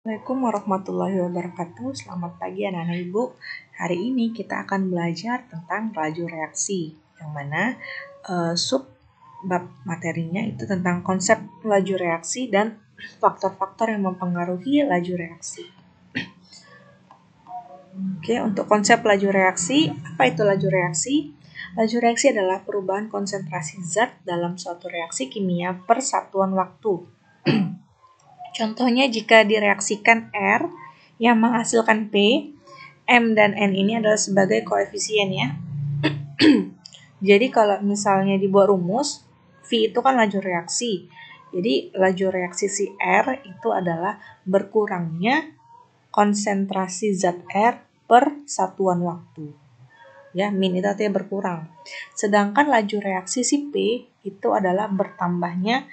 Assalamualaikum warahmatullahi wabarakatuh. Selamat pagi anak-anak ibu. Hari ini kita akan belajar tentang laju reaksi, yang mana sub bab materinya itu tentang konsep laju reaksi dan faktor-faktor yang mempengaruhi laju reaksi. Oke, untuk konsep laju reaksi, apa itu laju reaksi? Laju reaksi adalah perubahan konsentrasi zat dalam suatu reaksi kimia per satuan waktu. Contohnya jika direaksikan R yang menghasilkan P, M dan N ini adalah sebagai koefisien ya. Jadi kalau misalnya dibuat rumus, V itu kan laju reaksi. Jadi laju reaksi si R itu adalah berkurangnya konsentrasi zat R per satuan waktu. Ya, min itu artinya berkurang. Sedangkan laju reaksi si P itu adalah bertambahnya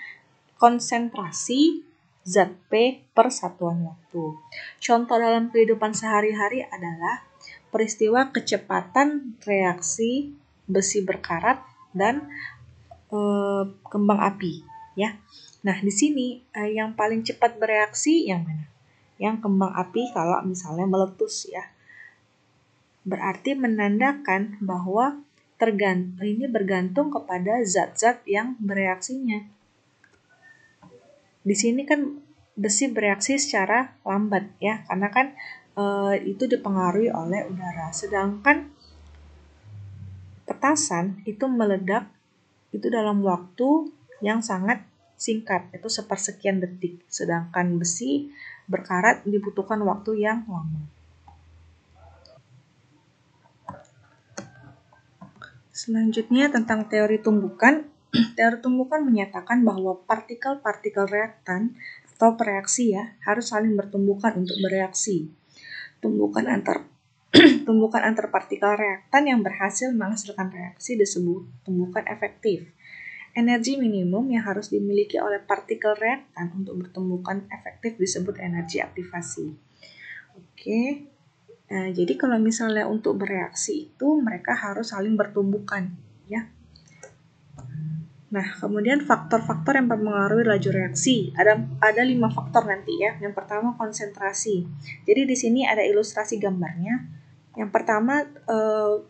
konsentrasi zat P per satuan waktu. Contoh dalam kehidupan sehari-hari adalah peristiwa kecepatan reaksi besi berkarat dan kembang api, ya. Nah, di sini yang paling cepat bereaksi yang mana? Yang kembang api kalau misalnya meletus, ya. Berarti menandakan bahwa ini bergantung kepada zat-zat yang bereaksinya. Di sini kan besi bereaksi secara lambat ya, karena kan itu dipengaruhi oleh udara. Sedangkan petasan itu meledak itu dalam waktu yang sangat singkat, itu sepersekian detik. Sedangkan besi berkarat dibutuhkan waktu yang lama. Selanjutnya tentang teori tumbukan. Teori tumbukan menyatakan bahwa partikel-partikel reaktan atau pereaksi ya harus saling bertumbukan untuk bereaksi. Tumbukan antar partikel reaktan yang berhasil menghasilkan reaksi disebut tumbukan efektif. Energi minimum yang harus dimiliki oleh partikel reaktan untuk bertumbukan efektif disebut energi aktivasi. Oke. Nah, jadi kalau misalnya untuk bereaksi itu mereka harus saling bertumbukan, ya. Nah, kemudian faktor-faktor yang mempengaruhi laju reaksi. Ada 5 faktor nanti ya. Yang pertama konsentrasi. Jadi di sini ada ilustrasi gambarnya. Yang pertama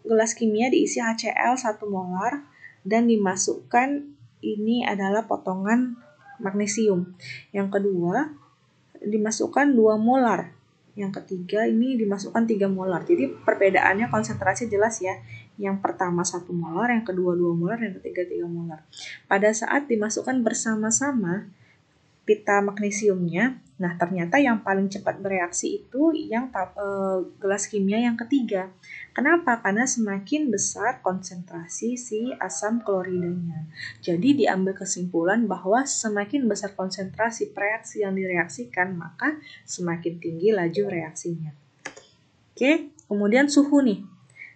gelas kimia diisi HCl 1 molar dan dimasukkan ini adalah potongan magnesium. Yang kedua dimasukkan 2 molar. Yang ketiga ini dimasukkan 3 molar. Jadi perbedaannya konsentrasi jelas ya. Yang pertama 1 molar, yang kedua 2 molar, yang ketiga 3 molar. Pada saat dimasukkan bersama-sama pita magnesiumnya, nah ternyata yang paling cepat bereaksi itu yang gelas kimia yang ketiga. Kenapa? Karena semakin besar konsentrasi si asam kloridanya. Jadi diambil kesimpulan bahwa semakin besar konsentrasi reaksi yang direaksikan, maka semakin tinggi laju reaksinya. Oke, kemudian suhu nih.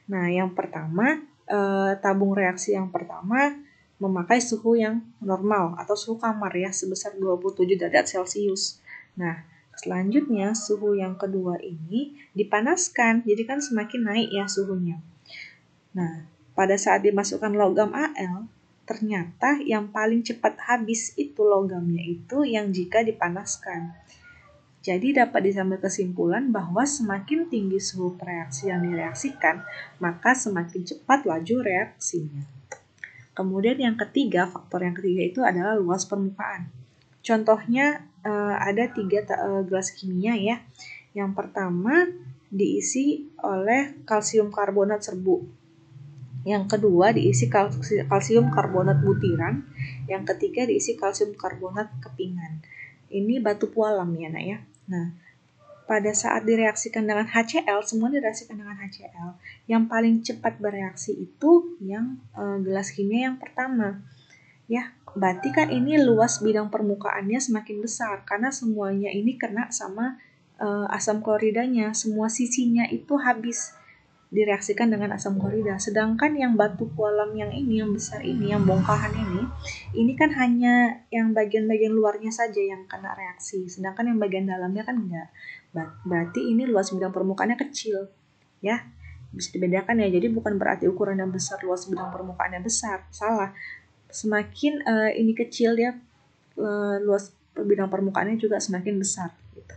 Nah, yang pertama, tabung reaksi yang pertama memakai suhu yang normal atau suhu kamar ya, sebesar 27 derajat Celcius. Nah, selanjutnya suhu yang kedua ini dipanaskan, jadi kan semakin naik ya suhunya. Nah, pada saat dimasukkan logam Al, ternyata yang paling cepat habis itu logamnya itu yang jika dipanaskan. Jadi dapat diambil kesimpulan bahwa semakin tinggi suhu reaksi yang direaksikan, maka semakin cepat laju reaksinya. Kemudian yang ketiga, faktor yang ketiga itu adalah luas permukaan. Contohnya ada 3 gelas kimia ya. Yang pertama diisi oleh kalsium karbonat serbuk. Yang kedua diisi kalsium karbonat butiran. Yang ketiga diisi kalsium karbonat kepingan. Ini batu pualam ya nak ya. Nah, pada saat direaksikan dengan HCl, semua direaksikan dengan HCl. Yang paling cepat bereaksi itu yang gelas kimia yang pertama. Ya, berarti kan ini luas bidang permukaannya semakin besar karena semuanya ini kena sama asam kloridanya. Semua sisinya itu habis direaksikan dengan asam klorida. Sedangkan yang batu pualam yang ini, yang besar ini, yang bongkahan ini kan hanya yang bagian-bagian luarnya saja yang kena reaksi. Sedangkan yang bagian dalamnya kan enggak. Berarti ini luas bidang permukaannya kecil. Ya, bisa dibedakan ya. Jadi bukan berarti ukuran yang besar luas bidang permukaannya besar. Salah. Semakin ini kecil ya, luas bidang permukaannya juga semakin besar. Gitu.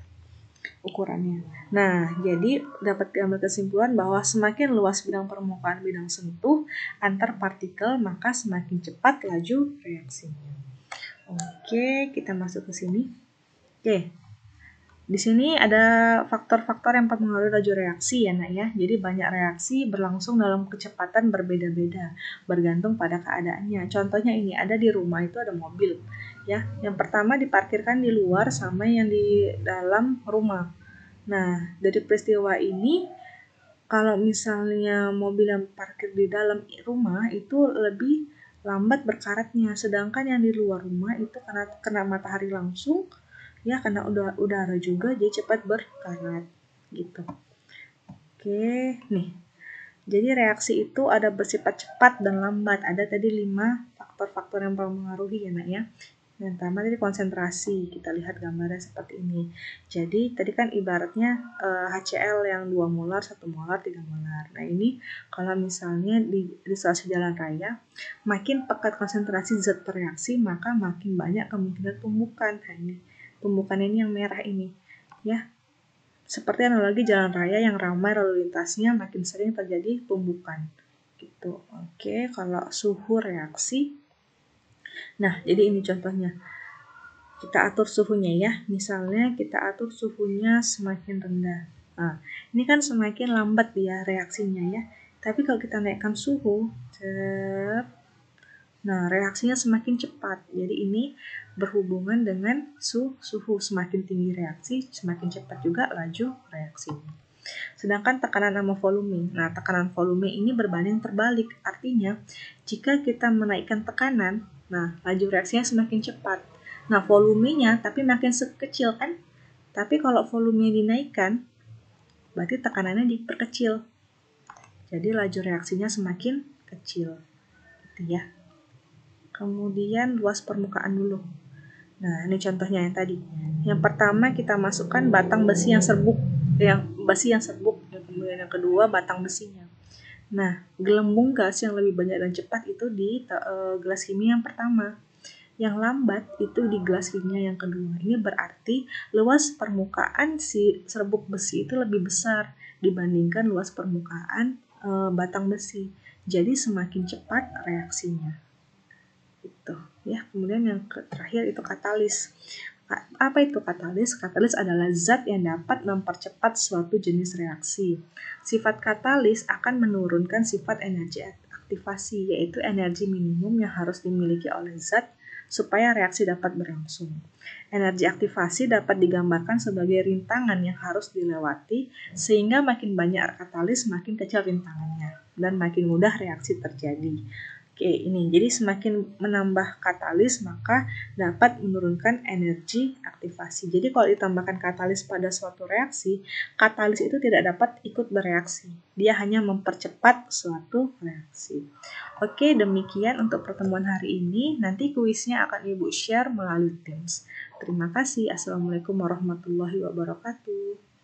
ukurannya. Nah, jadi dapat diambil kesimpulan bahwa semakin luas bidang permukaan bidang sentuh antar partikel, maka semakin cepat laju reaksinya. Oke, kita masuk ke sini. Oke. Di sini ada faktor-faktor yang mempengaruhi laju reaksi ya, Nak ya. Jadi banyak reaksi berlangsung dalam kecepatan berbeda-beda, bergantung pada keadaannya. Contohnya ini, ada di rumah itu ada mobil, ya. Yang pertama diparkirkan di luar sama yang di dalam rumah. Nah, dari peristiwa ini, kalau misalnya mobil yang parkir di dalam rumah itu lebih lambat berkaratnya, sedangkan yang di luar rumah itu karena kena matahari langsung, ya karena udara juga, jadi cepat berkarat gitu. Oke, nih. Jadi reaksi itu ada bersifat cepat dan lambat. Ada tadi 5 faktor-faktor yang mempengaruhi ya, Nak ya. Yang pertama tadi konsentrasi, kita lihat gambarnya seperti ini. Jadi tadi kan ibaratnya HCl yang 2 molar, 1 molar, 3 molar. Nah ini kalau misalnya di stasiun jalan raya, makin pekat konsentrasi zat bereaksi, maka makin banyak kemungkinan tumbukan. Nah ini, tumbukan ini yang merah ini. Ya, seperti analogi jalan raya yang ramai lalu lintasnya, makin sering terjadi tumbukan. Gitu. Oke, kalau suhu reaksi. Nah, jadi ini contohnya. Kita atur suhunya ya. Misalnya kita atur suhunya semakin rendah. Nah, ini kan semakin lambat dia reaksinya ya. Tapi kalau kita naikkan suhu, nah reaksinya semakin cepat. Jadi ini berhubungan dengan suhu. Semakin tinggi reaksi, semakin cepat juga laju reaksinya. Sedangkan tekanan sama volume. Nah, tekanan volume ini berbanding terbalik. Artinya, jika kita menaikkan tekanan, nah laju reaksinya semakin cepat. Nah, volumenya tapi makin kecil kan? Tapi kalau volumenya dinaikkan, berarti tekanannya diperkecil. Jadi laju reaksinya semakin kecil. Gitu ya. Kemudian luas permukaan dulu. Nah, ini contohnya yang tadi. Yang pertama kita masukkan batang besi yang serbuk, kemudian yang kedua batang besinya. Nah, gelembung gas yang lebih banyak dan cepat itu di gelas kimia yang pertama. Yang lambat itu di gelas kimia yang kedua. Ini berarti luas permukaan si serbuk besi itu lebih besar dibandingkan luas permukaan batang besi. Jadi semakin cepat reaksinya. Gitu ya. Kemudian yang terakhir itu katalis. Apa itu katalis? Katalis adalah zat yang dapat mempercepat suatu jenis reaksi. Sifat katalis akan menurunkan sifat energi aktivasi, yaitu energi minimum yang harus dimiliki oleh zat supaya reaksi dapat berlangsung. Energi aktivasi dapat digambarkan sebagai rintangan yang harus dilewati, sehingga makin banyak katalis makin kecil rintangannya dan makin mudah reaksi terjadi. Oke, ini jadi semakin menambah katalis maka dapat menurunkan energi aktivasi. Jadi kalau ditambahkan katalis pada suatu reaksi, katalis itu tidak dapat ikut bereaksi. Dia hanya mempercepat suatu reaksi. Oke, demikian untuk pertemuan hari ini. Nanti kuisnya akan Ibu share melalui Teams. Terima kasih. Assalamualaikum warahmatullahi wabarakatuh.